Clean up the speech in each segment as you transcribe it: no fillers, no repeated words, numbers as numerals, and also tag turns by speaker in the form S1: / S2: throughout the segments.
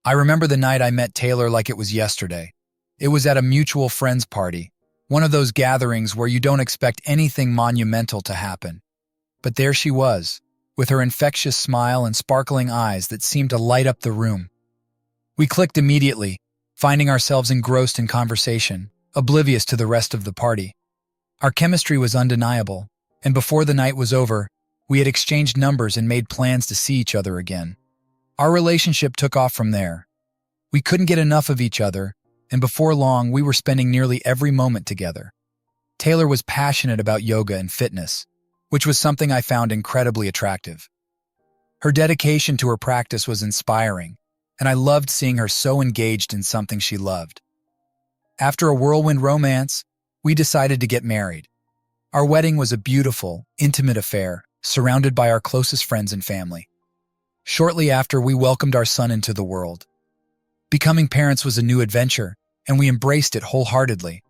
S1: I remember the night I met Taylor like it was yesterday. It was at a mutual friends party, one of those gatherings where you don't expect anything monumental to happen. But there she was, with her infectious smile and sparkling eyes that seemed to light up the room. We clicked immediately, finding ourselves engrossed in conversation, oblivious to the rest of the party. Our chemistry was undeniable, and before the night was over, we had exchanged numbers and made plans to see each other again. Our relationship took off from there. We couldn't get enough of each other, and before long, we were spending nearly every moment together. Taylor was passionate about yoga and fitness, which was something I found incredibly attractive. Her dedication to her practice was inspiring, and I loved seeing her so engaged in something she loved. After a whirlwind romance, we decided to get married. Our wedding was a beautiful, intimate affair, surrounded by our closest friends and family. Shortly after, we welcomed our son into the world. Becoming parents was a new adventure, and we embraced it wholeheartedly.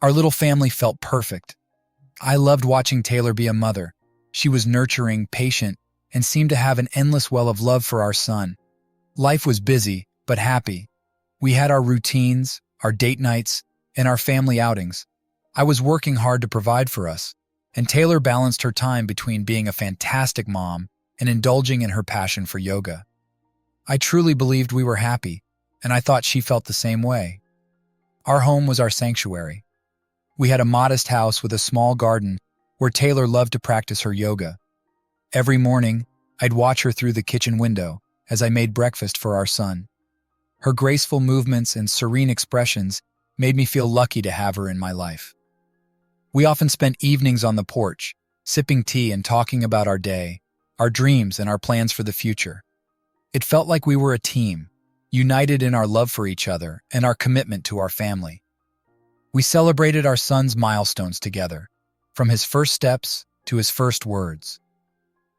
S1: Our little family felt perfect. I loved watching Taylor be a mother. She was nurturing, patient, and seemed to have an endless well of love for our son. Life was busy, but happy. We had our routines, our date nights, and our family outings. I was working hard to provide for us, and Taylor balanced her time between being a fantastic mom and indulging in her passion for yoga. I truly believed we were happy, and I thought she felt the same way. Our home was our sanctuary. We had a modest house with a small garden where Taylor loved to practice her yoga. Every morning, I'd watch her through the kitchen window as I made breakfast for our son. Her graceful movements and serene expressions made me feel lucky to have her in my life. We often spent evenings on the porch, sipping tea and talking about our day, our dreams, and our plans for the future. It felt like we were a team, united in our love for each other and our commitment to our family. We celebrated our son's milestones together, from his first steps to his first words.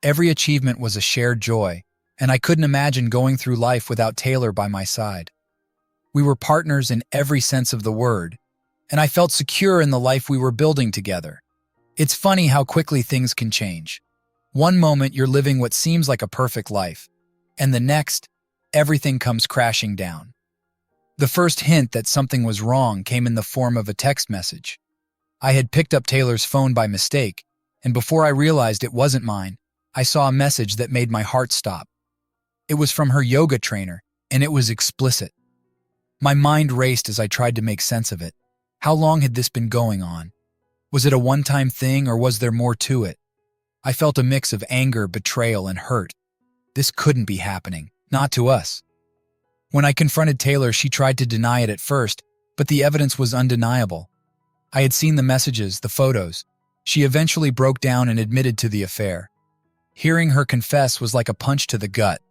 S1: Every achievement was a shared joy, and I couldn't imagine going through life without Taylor by my side. We were partners in every sense of the word, and I felt secure in the life we were building together. It's funny how quickly things can change. One moment you're living what seems like a perfect life, and the next, everything comes crashing down. The first hint that something was wrong came in the form of a text message. I had picked up Taylor's phone by mistake, and before I realized it wasn't mine, I saw a message that made my heart stop. It was from her yoga trainer, and it was explicit. My mind raced as I tried to make sense of it. How long had this been going on? Was it a one-time thing, or was there more to it? I felt a mix of anger, betrayal, and hurt. This couldn't be happening, not to us. When I confronted Taylor, she tried to deny it at first, but the evidence was undeniable. I had seen the messages, the photos. She eventually broke down and admitted to the affair. Hearing her confess was like a punch to the gut.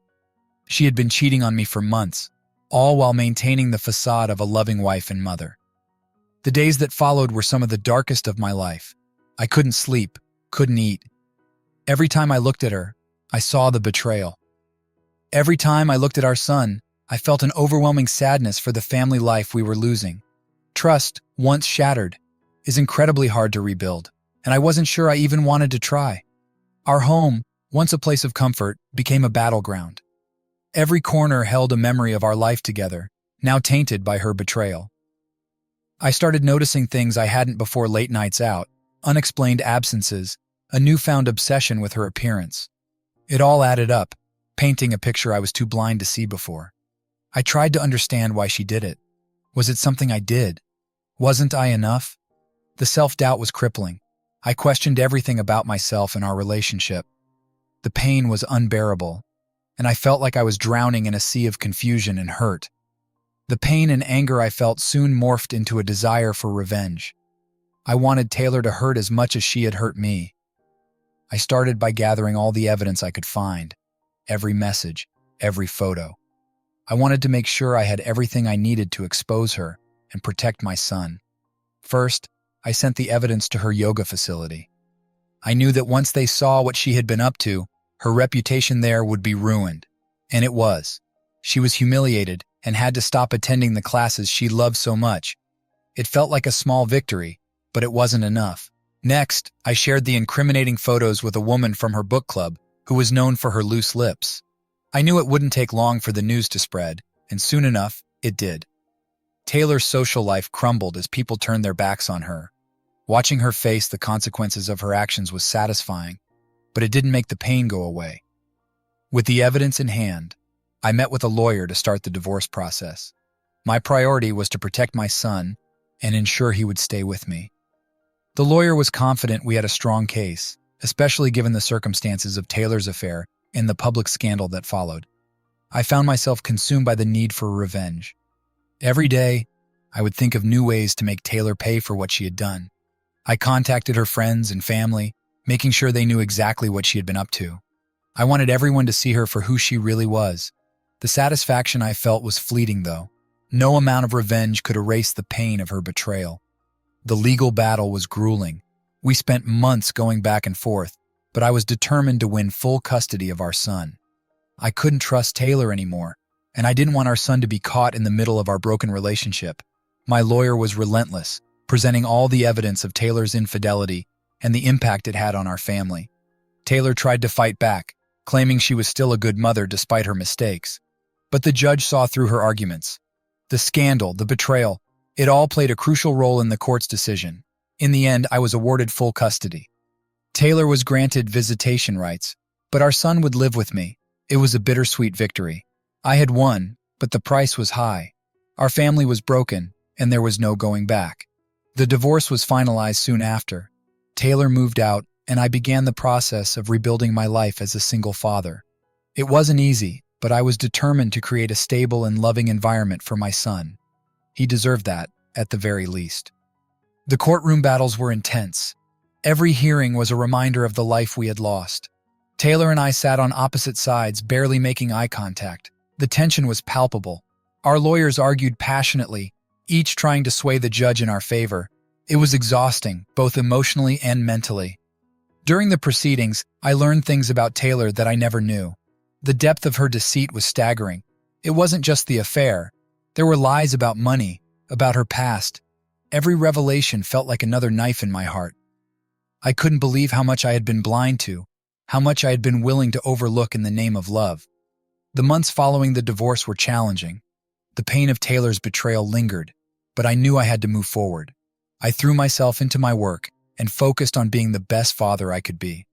S1: She had been cheating on me for months, all while maintaining the facade of a loving wife and mother. The days that followed were some of the darkest of my life. I couldn't sleep, couldn't eat. Every time I looked at her, I saw the betrayal. Every time I looked at our son, I felt an overwhelming sadness for the family life we were losing. Trust, once shattered, is incredibly hard to rebuild, and I wasn't sure I even wanted to try. Our home, once a place of comfort, became a battleground. Every corner held a memory of our life together, now tainted by her betrayal. I started noticing things I hadn't before: late nights out, unexplained absences, a newfound obsession with her appearance. It all added up, painting a picture I was too blind to see before. I tried to understand why she did it. Was it something I did? Wasn't I enough? The self-doubt was crippling. I questioned everything about myself and our relationship. The pain was unbearable, and I felt like I was drowning in a sea of confusion and hurt. The pain and anger I felt soon morphed into a desire for revenge. I wanted Taylor to hurt as much as she had hurt me. I started by gathering all the evidence I could find, every message, every photo. I wanted to make sure I had everything I needed to expose her and protect my son. First, I sent the evidence to her yoga facility. I knew that once they saw what she had been up to, her reputation there would be ruined. And it was. She was humiliated and had to stop attending the classes she loved so much. It felt like a small victory, but it wasn't enough. Next, I shared the incriminating photos with a woman from her book club who was known for her loose lips. I knew it wouldn't take long for the news to spread, and soon enough, it did. Taylor's social life crumbled as people turned their backs on her. Watching her face the consequences of her actions was satisfying, but it didn't make the pain go away. With the evidence in hand, I met with a lawyer to start the divorce process. My priority was to protect my son and ensure he would stay with me. The lawyer was confident we had a strong case, especially given the circumstances of Taylor's affair and the public scandal that followed. I found myself consumed by the need for revenge. Every day, I would think of new ways to make Taylor pay for what she had done. I contacted her friends and family, making sure they knew exactly what she had been up to. I wanted everyone to see her for who she really was. The satisfaction I felt was fleeting, though. No amount of revenge could erase the pain of her betrayal. The legal battle was grueling. We spent months going back and forth, but I was determined to win full custody of our son. I couldn't trust Taylor anymore, and I didn't want our son to be caught in the middle of our broken relationship. My lawyer was relentless, presenting all the evidence of Taylor's infidelity and the impact it had on our family. Taylor tried to fight back, claiming she was still a good mother despite her mistakes. But the judge saw through her arguments. The scandal, the betrayal, it all played a crucial role in the court's decision. In the end, I was awarded full custody. Taylor was granted visitation rights, but our son would live with me. It was a bittersweet victory. I had won, but the price was high. Our family was broken, and there was no going back. The divorce was finalized soon after. Taylor moved out, and I began the process of rebuilding my life as a single father. It wasn't easy, but I was determined to create a stable and loving environment for my son. He deserved that, at the very least. The courtroom battles were intense. Every hearing was a reminder of the life we had lost. Taylor and I sat on opposite sides, barely making eye contact. The tension was palpable. Our lawyers argued passionately, each trying to sway the judge in our favor. It was exhausting, both emotionally and mentally. During the proceedings, I learned things about Taylor that I never knew. The depth of her deceit was staggering. It wasn't just the affair. There were lies about money, about her past. Every revelation felt like another knife in my heart. I couldn't believe how much I had been blind to, how much I had been willing to overlook in the name of love. The months following the divorce were challenging. The pain of Taylor's betrayal lingered, but I knew I had to move forward. I threw myself into my work and focused on being the best father I could be.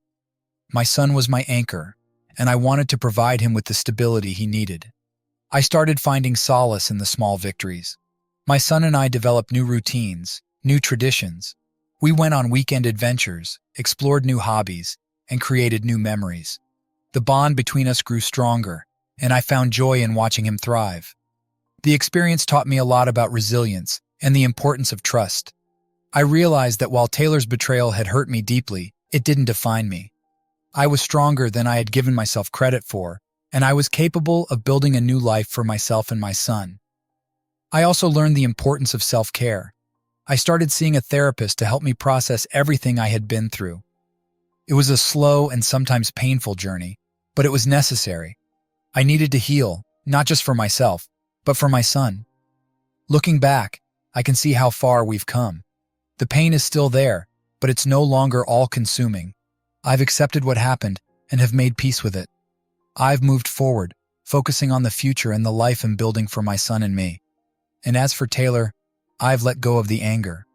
S1: My son was my anchor, and I wanted to provide him with the stability he needed. I started finding solace in the small victories. My son and I developed new routines, new traditions. We went on weekend adventures, explored new hobbies, and created new memories. The bond between us grew stronger, and I found joy in watching him thrive. The experience taught me a lot about resilience and the importance of trust. I realized that while Taylor's betrayal had hurt me deeply, it didn't define me. I was stronger than I had given myself credit for, and I was capable of building a new life for myself and my son. I also learned the importance of self-care. I started seeing a therapist to help me process everything I had been through. It was a slow and sometimes painful journey, but it was necessary. I needed to heal, not just for myself, but for my son. Looking back, I can see how far we've come. The pain is still there, but it's no longer all-consuming. I've accepted what happened and have made peace with it. I've moved forward, focusing on the future and the life I'm building for my son and me. And as for Taylor, I've let go of the anger.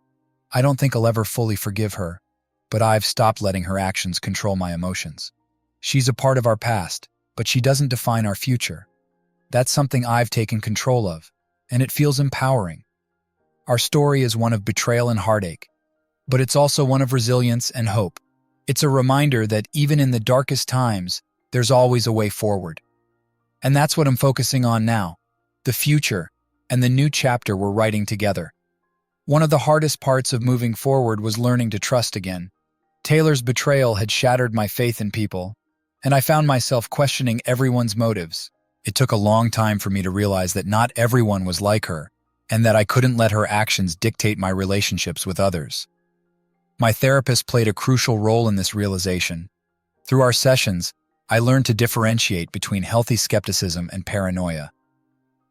S1: I don't think I'll ever fully forgive her, but I've stopped letting her actions control my emotions. She's a part of our past, but she doesn't define our future. That's something I've taken control of, and it feels empowering. Our story is one of betrayal and heartache, but it's also one of resilience and hope. It's a reminder that even in the darkest times, there's always a way forward. And that's what I'm focusing on now, the future and the new chapter we're writing together. One of the hardest parts of moving forward was learning to trust again. Taylor's betrayal had shattered my faith in people, and I found myself questioning everyone's motives. It took a long time for me to realize that not everyone was like her, and that I couldn't let her actions dictate my relationships with others. My therapist played a crucial role in this realization. Through our sessions, I learned to differentiate between healthy skepticism and paranoia.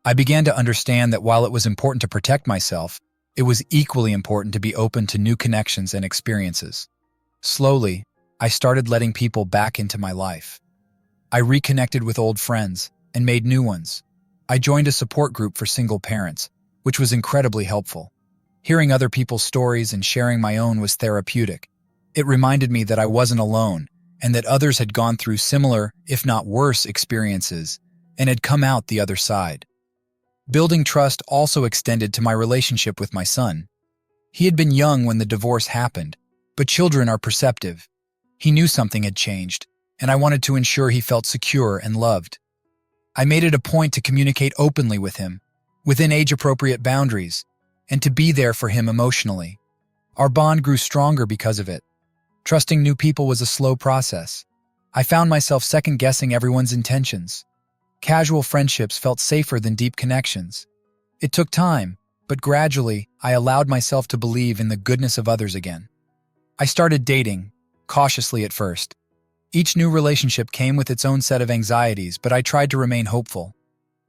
S1: I began to understand that while it was important to protect myself, it was equally important to be open to new connections and experiences. Slowly, I started letting people back into my life. I reconnected with old friends and made new ones. I joined a support group for single parents, which was incredibly helpful. Hearing other people's stories and sharing my own was therapeutic. It reminded me that I wasn't alone and that others had gone through similar, if not worse, experiences and had come out the other side. Building trust also extended to my relationship with my son. He had been young when the divorce happened, but children are perceptive. He knew something had changed, and I wanted to ensure he felt secure and loved. I made it a point to communicate openly with him, within age-appropriate boundaries, and to be there for him emotionally. Our bond grew stronger because of it. Trusting new people was a slow process. I found myself second-guessing everyone's intentions. Casual friendships felt safer than deep connections. It took time, but gradually, I allowed myself to believe in the goodness of others again. I started dating, cautiously at first. Each new relationship came with its own set of anxieties, but I tried to remain hopeful.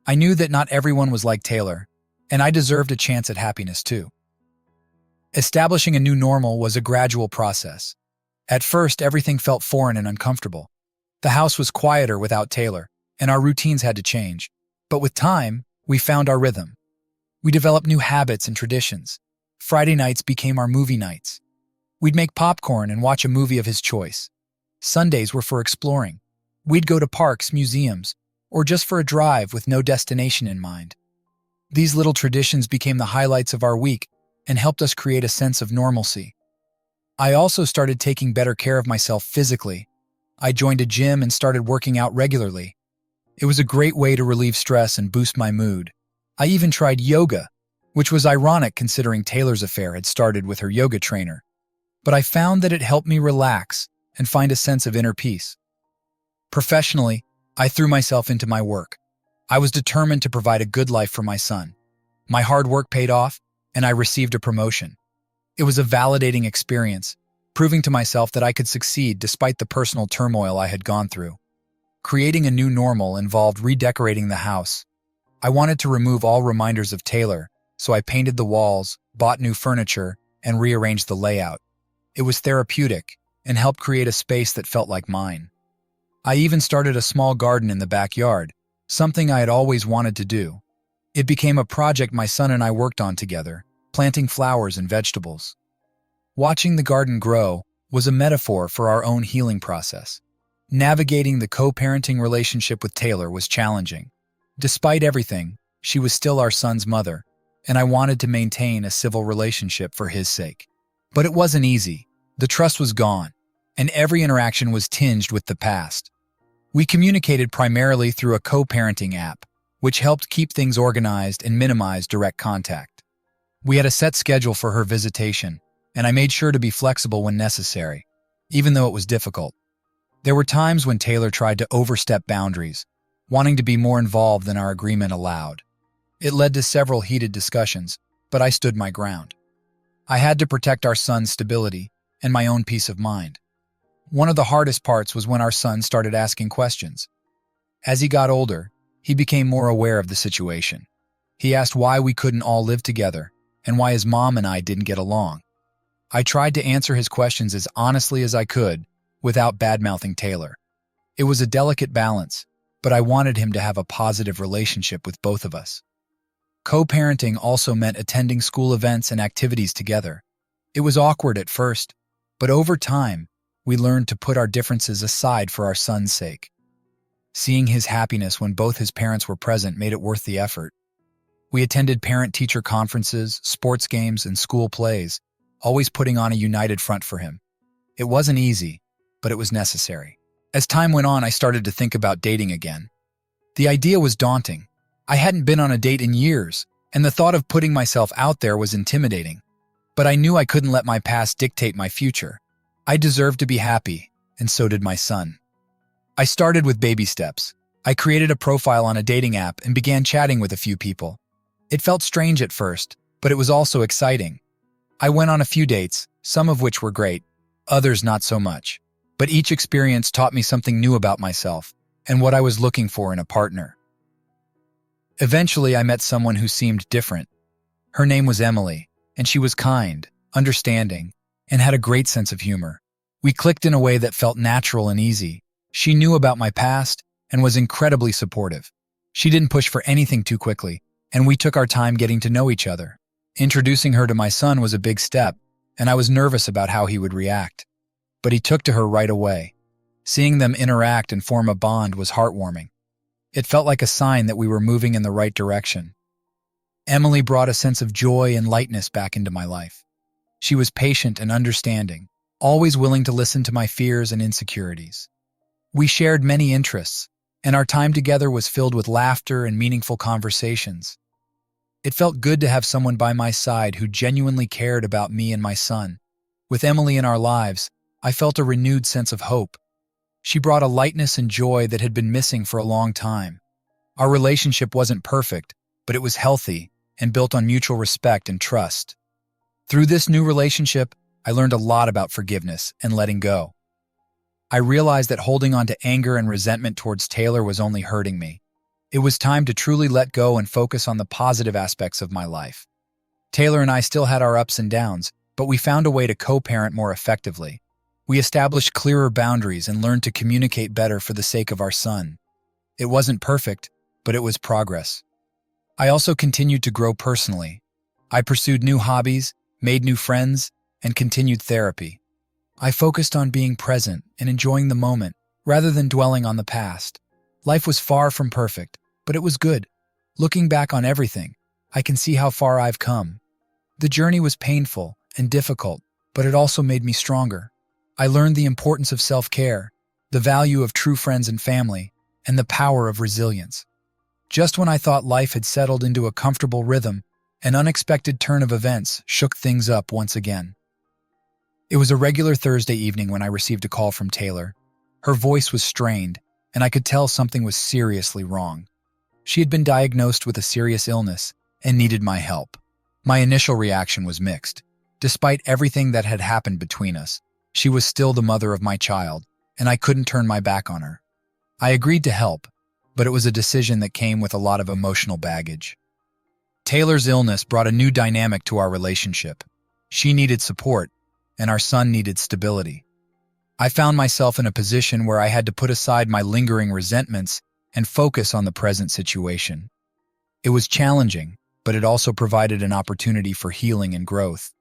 S1: I knew that not everyone was like Taylor, and I deserved a chance at happiness too. Establishing a new normal was a gradual process. At first, everything felt foreign and uncomfortable. The house was quieter without Taylor, and our routines had to change. But with time, we found our rhythm. We developed new habits and traditions. Friday nights became our movie nights. We'd make popcorn and watch a movie of his choice. Sundays were for exploring. We'd go to parks, museums, or just for a drive with no destination in mind. These little traditions became the highlights of our week and helped us create a sense of normalcy. I also started taking better care of myself physically. I joined a gym and started working out regularly. It was a great way to relieve stress and boost my mood. I even tried yoga, which was ironic considering Taylor's affair had started with her yoga trainer. But I found that it helped me relax and find a sense of inner peace. Professionally, I threw myself into my work. I was determined to provide a good life for my son. My hard work paid off, and I received a promotion. It was a validating experience, proving to myself that I could succeed despite the personal turmoil I had gone through. Creating a new normal involved redecorating the house. I wanted to remove all reminders of Taylor, so I painted the walls, bought new furniture, and rearranged the layout. It was therapeutic and helped create a space that felt like mine. I even started a small garden in the backyard, something I had always wanted to do. It became a project my son and I worked on together, planting flowers and vegetables. Watching the garden grow was a metaphor for our own healing process. Navigating the co-parenting relationship with Taylor was challenging. Despite everything, she was still our son's mother, and I wanted to maintain a civil relationship for his sake. But it wasn't easy. The trust was gone, and every interaction was tinged with the past. We communicated primarily through a co-parenting app, which helped keep things organized and minimize direct contact. We had a set schedule for her visitation, and I made sure to be flexible when necessary, even though it was difficult. There were times when Taylor tried to overstep boundaries, wanting to be more involved than our agreement allowed. It led to several heated discussions, but I stood my ground. I had to protect our son's stability and my own peace of mind. One of the hardest parts was when our son started asking questions. As he got older, he became more aware of the situation. He asked why we couldn't all live together and why his mom and I didn't get along. I tried to answer his questions as honestly as I could without bad-mouthing Taylor. It was a delicate balance, but I wanted him to have a positive relationship with both of us. Co-parenting also meant attending school events and activities together. It was awkward at first, but over time, we learned to put our differences aside for our son's sake. Seeing his happiness when both his parents were present made it worth the effort. We attended parent-teacher conferences, sports games, and school plays, always putting on a united front for him. It wasn't easy, but it was necessary. As time went on, I started to think about dating again. The idea was daunting. I hadn't been on a date in years, and the thought of putting myself out there was intimidating. But I knew I couldn't let my past dictate my future. I deserved to be happy, and so did my son. I started with baby steps. I created a profile on a dating app and began chatting with a few people. It felt strange at first, but it was also exciting. I went on a few dates, some of which were great, others not so much. But each experience taught me something new about myself and what I was looking for in a partner. Eventually, I met someone who seemed different. Her name was Emily, and she was kind, understanding, and had a great sense of humor. We clicked in a way that felt natural and easy. She knew about my past and was incredibly supportive. She didn't push for anything too quickly, and we took our time getting to know each other. Introducing her to my son was a big step, and I was nervous about how he would react. But he took to her right away. Seeing them interact and form a bond was heartwarming. It felt like a sign that we were moving in the right direction. Emily brought a sense of joy and lightness back into my life. She was patient and understanding, always willing to listen to my fears and insecurities. We shared many interests, and our time together was filled with laughter and meaningful conversations. It felt good to have someone by my side who genuinely cared about me and my son. With Emily in our lives, I felt a renewed sense of hope. She brought a lightness and joy that had been missing for a long time. Our relationship wasn't perfect, but it was healthy and built on mutual respect and trust. Through this new relationship, I learned a lot about forgiveness and letting go. I realized that holding on to anger and resentment towards Taylor was only hurting me. It was time to truly let go and focus on the positive aspects of my life. Taylor and I still had our ups and downs, but we found a way to co-parent more effectively. We established clearer boundaries and learned to communicate better for the sake of our son. It wasn't perfect, but it was progress. I also continued to grow personally. I pursued new hobbies, made new friends, and continued therapy. I focused on being present and enjoying the moment, rather than dwelling on the past. Life was far from perfect, but it was good. Looking back on everything, I can see how far I've come. The journey was painful and difficult, but it also made me stronger. I learned the importance of self-care, the value of true friends and family, and the power of resilience. Just when I thought life had settled into a comfortable rhythm, an unexpected turn of events shook things up once again. It was a regular Thursday evening when I received a call from Taylor. Her voice was strained, and I could tell something was seriously wrong. She had been diagnosed with a serious illness and needed my help. My initial reaction was mixed. Despite everything that had happened between us, she was still the mother of my child, and I couldn't turn my back on her. I agreed to help, but it was a decision that came with a lot of emotional baggage. Taylor's illness brought a new dynamic to our relationship. She needed support, and our son needed stability. I found myself in a position where I had to put aside my lingering resentments and focus on the present situation. It was challenging, but it also provided an opportunity for healing and growth.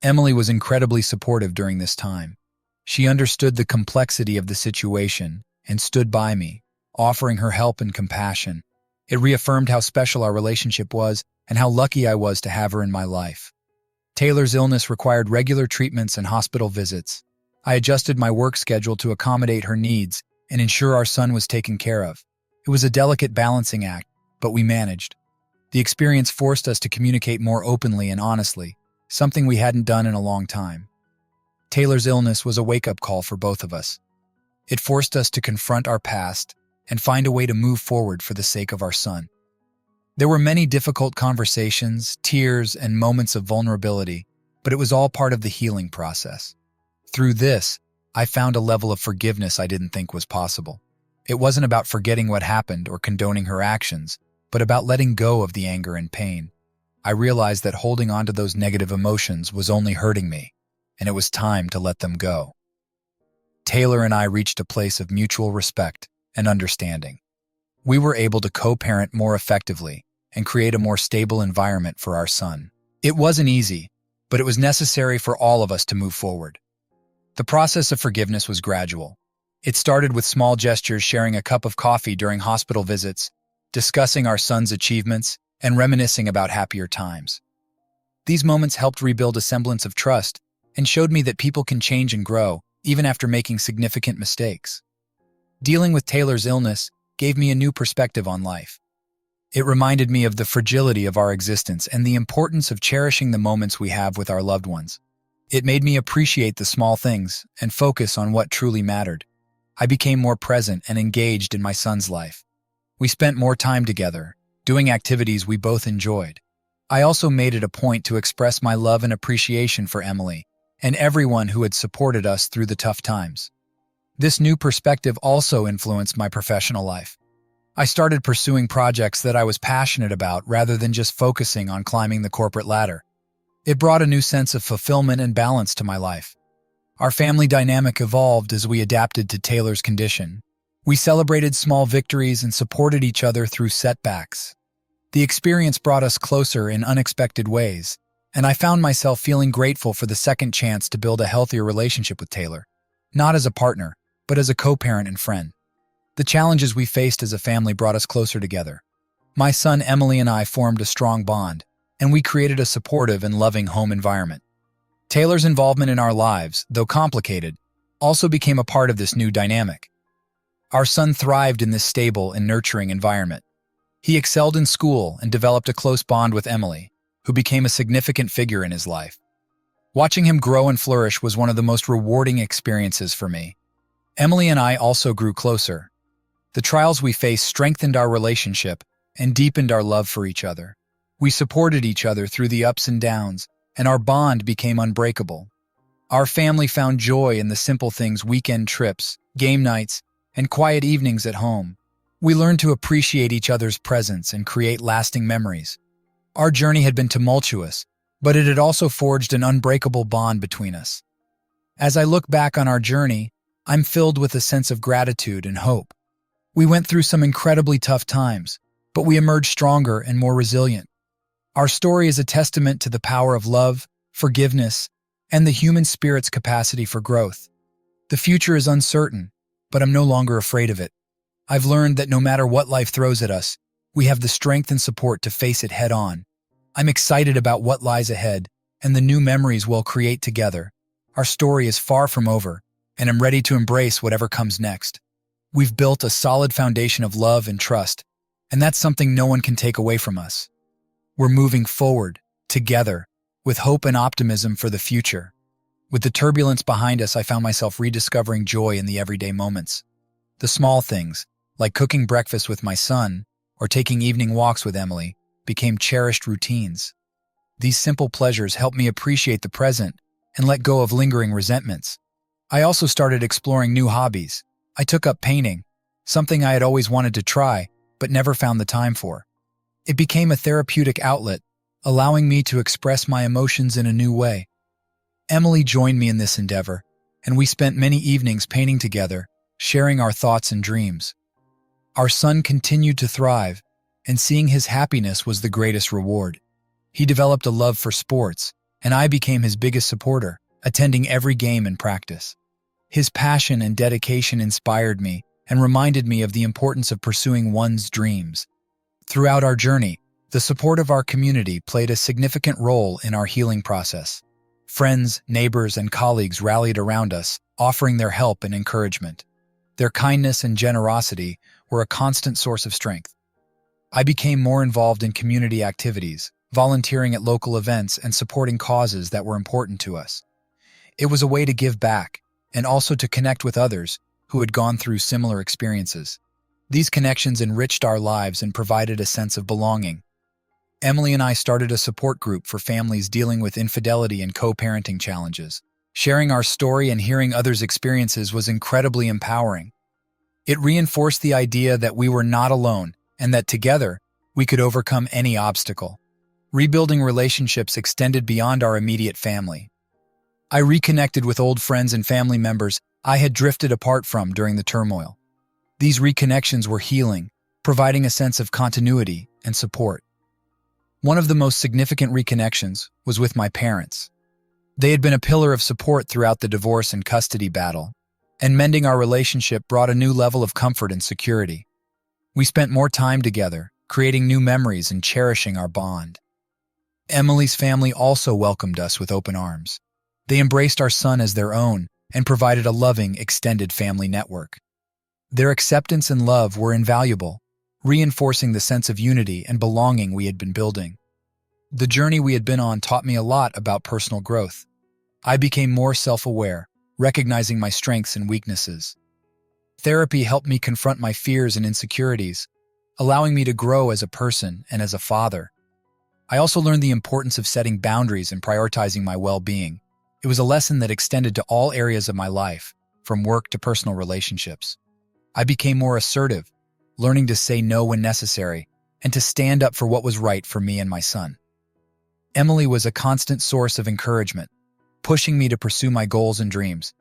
S1: Emily was incredibly supportive during this time. She understood the complexity of the situation and stood by me, offering her help and compassion. It reaffirmed how special our relationship was and how lucky I was to have her in my life. Taylor's illness required regular treatments and hospital visits. I adjusted my work schedule to accommodate her needs and ensure our son was taken care of. It was a delicate balancing act, but we managed. The experience forced us to communicate more openly and honestly, something we hadn't done in a long time. Taylor's illness was a wake-up call for both of us. It forced us to confront our past and find a way to move forward for the sake of our son. There were many difficult conversations, tears, and moments of vulnerability, but it was all part of the healing process. Through this, I found a level of forgiveness I didn't think was possible. It wasn't about forgetting what happened or condoning her actions, but about letting go of the anger and pain. I realized that holding on to those negative emotions was only hurting me, and it was time to let them go. Taylor and I reached a place of mutual respect and understanding. We were able to co-parent more effectively and create a more stable environment for our son. It wasn't easy, but it was necessary for all of us to move forward. The process of forgiveness was gradual. It started with small gestures, sharing a cup of coffee during hospital visits, discussing our son's achievements, and reminiscing about happier times. These moments helped rebuild a semblance of trust and showed me that people can change and grow, even after making significant mistakes. Dealing with Taylor's illness gave me a new perspective on life. It reminded me of the fragility of our existence and the importance of cherishing the moments we have with our loved ones. It made me appreciate the small things and focus on what truly mattered. I became more present and engaged in my son's life. We spent more time together, doing activities we both enjoyed. I also made it a point to express my love and appreciation for Emily and everyone who had supported us through the tough times. This new perspective also influenced my professional life. I started pursuing projects that I was passionate about rather than just focusing on climbing the corporate ladder. It brought a new sense of fulfillment and balance to my life. Our family dynamic evolved as we adapted to Taylor's condition. We celebrated small victories and supported each other through setbacks. The experience brought us closer in unexpected ways, and I found myself feeling grateful for the second chance to build a healthier relationship with Taylor, not as a partner, but as a co-parent and friend. The challenges we faced as a family brought us closer together. My son Emily and I formed a strong bond, and we created a supportive and loving home environment. Taylor's involvement in our lives, though complicated, also became a part of this new dynamic. Our son thrived in this stable and nurturing environment. He excelled in school and developed a close bond with Emily, who became a significant figure in his life. Watching him grow and flourish was one of the most rewarding experiences for me. Emily and I also grew closer. The trials we faced strengthened our relationship and deepened our love for each other. We supported each other through the ups and downs, and our bond became unbreakable. Our family found joy in the simple things: weekend trips, game nights, and quiet evenings at home. We learned to appreciate each other's presence and create lasting memories. Our journey had been tumultuous, but it had also forged an unbreakable bond between us. As I look back on our journey, I'm filled with a sense of gratitude and hope. We went through some incredibly tough times, but we emerged stronger and more resilient. Our story is a testament to the power of love, forgiveness, and the human spirit's capacity for growth. The future is uncertain, but I'm no longer afraid of it. I've learned that no matter what life throws at us, we have the strength and support to face it head-on. I'm excited about what lies ahead and the new memories we'll create together. Our story is far from over, and I'm ready to embrace whatever comes next. We've built a solid foundation of love and trust, and that's something no one can take away from us. We're moving forward, together, with hope and optimism for the future. With the turbulence behind us, I found myself rediscovering joy in the everyday moments. The small things, like cooking breakfast with my son or taking evening walks with Emily, became cherished routines. These simple pleasures helped me appreciate the present and let go of lingering resentments. I also started exploring new hobbies. I took up painting, something I had always wanted to try but never found the time for. It became a therapeutic outlet, allowing me to express my emotions in a new way. Emily joined me in this endeavor, and we spent many evenings painting together, sharing our thoughts and dreams. Our son continued to thrive, and seeing his happiness was the greatest reward. He developed a love for sports, and I became his biggest supporter, attending every game and practice. His passion and dedication inspired me and reminded me of the importance of pursuing one's dreams. Throughout our journey, the support of our community played a significant role in our healing process. Friends, neighbors, and colleagues rallied around us, offering their help and encouragement. Their kindness and generosity were a constant source of strength. I became more involved in community activities, volunteering at local events and supporting causes that were important to us. It was a way to give back and also to connect with others who had gone through similar experiences. These connections enriched our lives and provided a sense of belonging. Emily and I started a support group for families dealing with infidelity and co-parenting challenges. Sharing our story and hearing others' experiences was incredibly empowering. It reinforced the idea that we were not alone and that together we could overcome any obstacle. Rebuilding relationships extended beyond our immediate family. I reconnected with old friends and family members I had drifted apart from during the turmoil. These reconnections were healing, providing a sense of continuity and support. One of the most significant reconnections was with my parents. They had been a pillar of support throughout the divorce and custody battle, and mending our relationship brought a new level of comfort and security. We spent more time together, creating new memories and cherishing our bond. Emily's family also welcomed us with open arms. They embraced our son as their own and provided a loving, extended family network. Their acceptance and love were invaluable, reinforcing the sense of unity and belonging we had been building. The journey we had been on taught me a lot about personal growth. I became more self-aware, recognizing my strengths and weaknesses. Therapy helped me confront my fears and insecurities, allowing me to grow as a person and as a father. I also learned the importance of setting boundaries and prioritizing my well-being. It was a lesson that extended to all areas of my life, from work to personal relationships. I became more assertive, learning to say no when necessary, and to stand up for what was right for me and my son. Emily was a constant source of encouragement, pushing me to pursue my goals and dreams.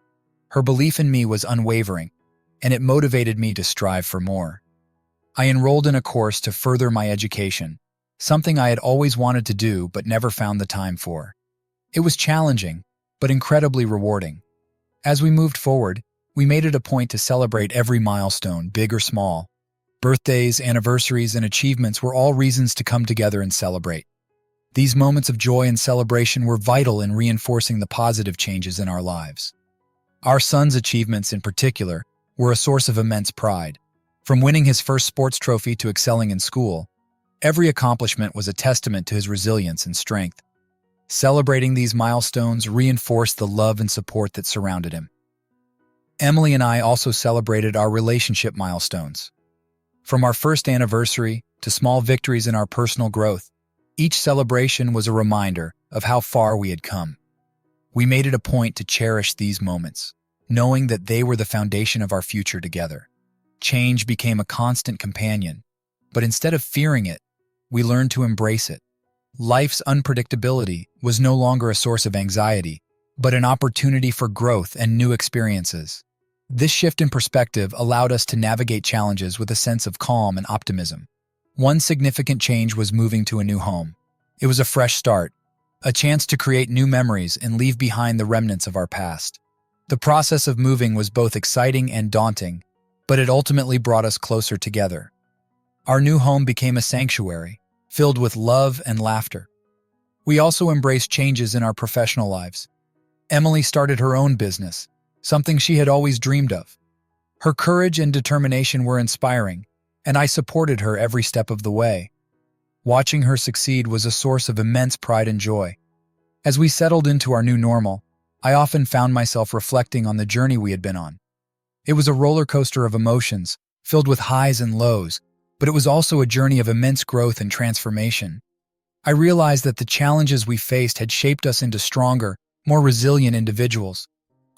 S1: Her belief in me was unwavering, and it motivated me to strive for more. I enrolled in a course to further my education, something I had always wanted to do but never found the time for. It was challenging, but incredibly rewarding. As we moved forward, we made it a point to celebrate every milestone, big or small. Birthdays, anniversaries, and achievements were all reasons to come together and celebrate. These moments of joy and celebration were vital in reinforcing the positive changes in our lives. Our son's achievements, in particular, were a source of immense pride. From winning his first sports trophy to excelling in school, every accomplishment was a testament to his resilience and strength. Celebrating these milestones reinforced the love and support that surrounded him. Emily and I also celebrated our relationship milestones. From our first anniversary to small victories in our personal growth, each celebration was a reminder of how far we had come. We made it a point to cherish these moments, knowing that they were the foundation of our future together. Change became a constant companion, but instead of fearing it, we learned to embrace it. Life's unpredictability was no longer a source of anxiety, but an opportunity for growth and new experiences. This shift in perspective allowed us to navigate challenges with a sense of calm and optimism. One significant change was moving to a new home. It was a fresh start, a chance to create new memories and leave behind the remnants of our past. The process of moving was both exciting and daunting, but it ultimately brought us closer together. Our new home became a sanctuary, filled with love and laughter. We also embraced changes in our professional lives. Emily started her own business, something she had always dreamed of. Her courage and determination were inspiring, and I supported her every step of the way. Watching her succeed was a source of immense pride and joy. As we settled into our new normal, I often found myself reflecting on the journey we had been on. It was a roller coaster of emotions, filled with highs and lows, but it was also a journey of immense growth and transformation. I realized that the challenges we faced had shaped us into stronger, more resilient individuals.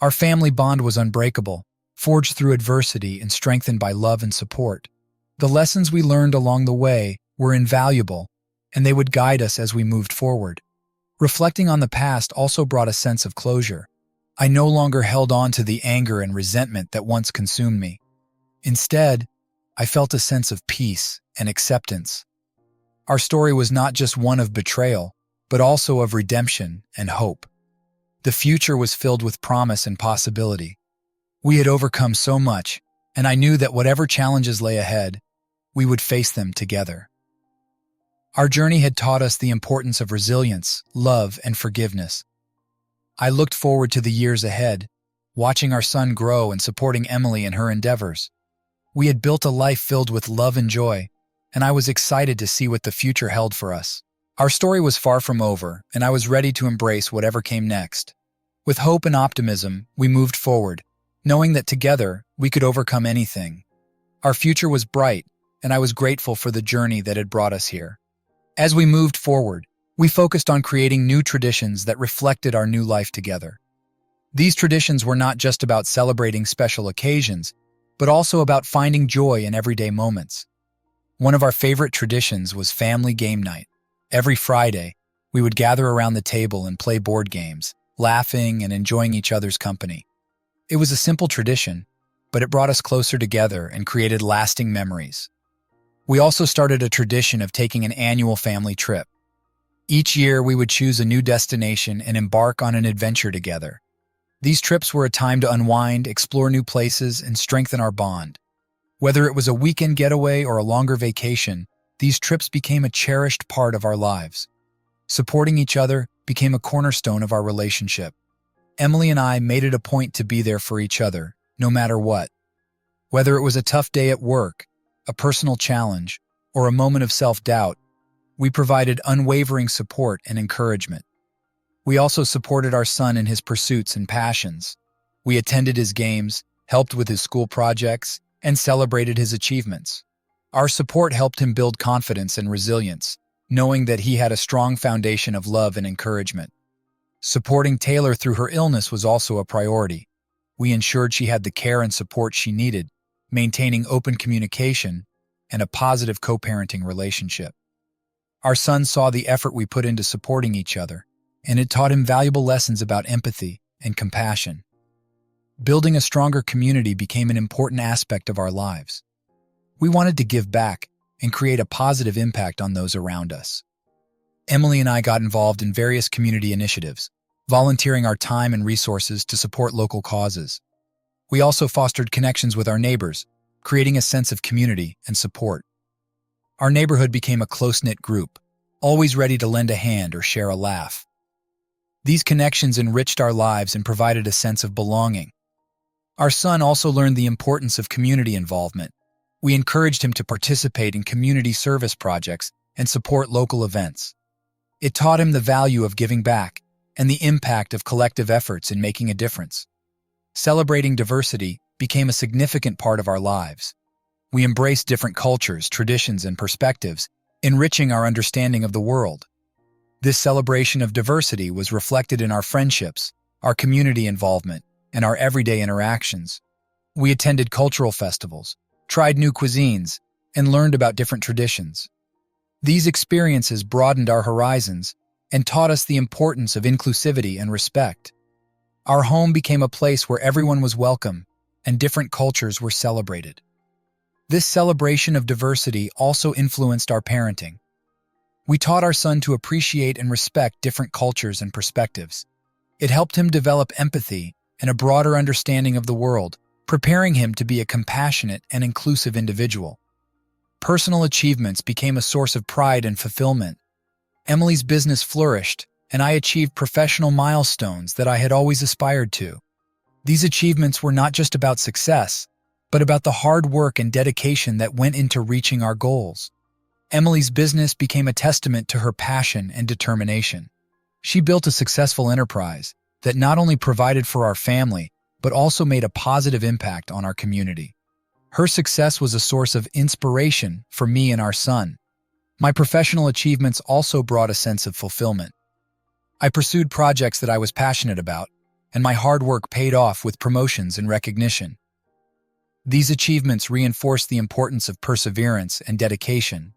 S1: Our family bond was unbreakable, forged through adversity and strengthened by love and support. The lessons we learned along the way were invaluable, and they would guide us as we moved forward. Reflecting on the past also brought a sense of closure. I no longer held on to the anger and resentment that once consumed me. Instead, I felt a sense of peace and acceptance. Our story was not just one of betrayal, but also of redemption and hope. The future was filled with promise and possibility. We had overcome so much, and I knew that whatever challenges lay ahead, we would face them together. Our journey had taught us the importance of resilience, love, and forgiveness. I looked forward to the years ahead, watching our son grow and supporting Emily in her endeavors. We had built a life filled with love and joy, and I was excited to see what the future held for us. Our story was far from over, and I was ready to embrace whatever came next. With hope and optimism, we moved forward, knowing that together we could overcome anything. Our future was bright, and I was grateful for the journey that had brought us here. As we moved forward, we focused on creating new traditions that reflected our new life together. These traditions were not just about celebrating special occasions, but also about finding joy in everyday moments. One of our favorite traditions was family game night. Every Friday, we would gather around the table and play board games, laughing and enjoying each other's company. It was a simple tradition, but it brought us closer together and created lasting memories. We also started a tradition of taking an annual family trip. Each year, we would choose a new destination and embark on an adventure together. These trips were a time to unwind, explore new places, and strengthen our bond. Whether it was a weekend getaway or a longer vacation, these trips became a cherished part of our lives. Supporting each other became a cornerstone of our relationship. Emily and I made it a point to be there for each other, no matter what. Whether it was a tough day at work, a personal challenge, or a moment of self-doubt, we provided unwavering support and encouragement. We also supported our son in his pursuits and passions. We attended his games, helped with his school projects, and celebrated his achievements. Our support helped him build confidence and resilience, knowing that he had a strong foundation of love and encouragement. Supporting Taylor through her illness was also a priority. We ensured she had the care and support she needed, maintaining open communication and a positive co-parenting relationship. Our son saw the effort we put into supporting each other, and it taught him valuable lessons about empathy and compassion. building a stronger community became an important aspect of our lives. We wanted to give back and create a positive impact on those around us. Emily and I got involved in various community initiatives, volunteering our time and resources to support local causes. We also fostered connections with our neighbors, creating a sense of community and support. Our neighborhood became a close-knit group, always ready to lend a hand or share a laugh. These connections enriched our lives and provided a sense of belonging. Our son also learned the importance of community involvement. We encouraged him to participate in community service projects and support local events. It taught him the value of giving back and the impact of collective efforts in making a difference. Celebrating diversity became a significant part of our lives. We embraced different cultures, traditions, and perspectives, enriching our understanding of the world. This celebration of diversity was reflected in our friendships, our community involvement, and our everyday interactions. We attended cultural festivals, tried new cuisines, and learned about different traditions. These experiences broadened our horizons and taught us the importance of inclusivity and respect. Our home became a place where everyone was welcome and different cultures were celebrated. This celebration of diversity also influenced our parenting. We taught our son to appreciate and respect different cultures and perspectives. It helped him develop empathy and a broader understanding of the world, preparing him to be a compassionate and inclusive individual. Personal achievements became a source of pride and fulfillment. Emily's business flourished, and I achieved professional milestones that I had always aspired to. These achievements were not just about success, but about the hard work and dedication that went into reaching our goals. Emily's business became a testament to her passion and determination. She built a successful enterprise that not only provided for our family, but also made a positive impact on our community. Her success was a source of inspiration for me and our son. My professional achievements also brought a sense of fulfillment. I pursued projects that I was passionate about, and my hard work paid off with promotions and recognition. These achievements reinforced the importance of perseverance and dedication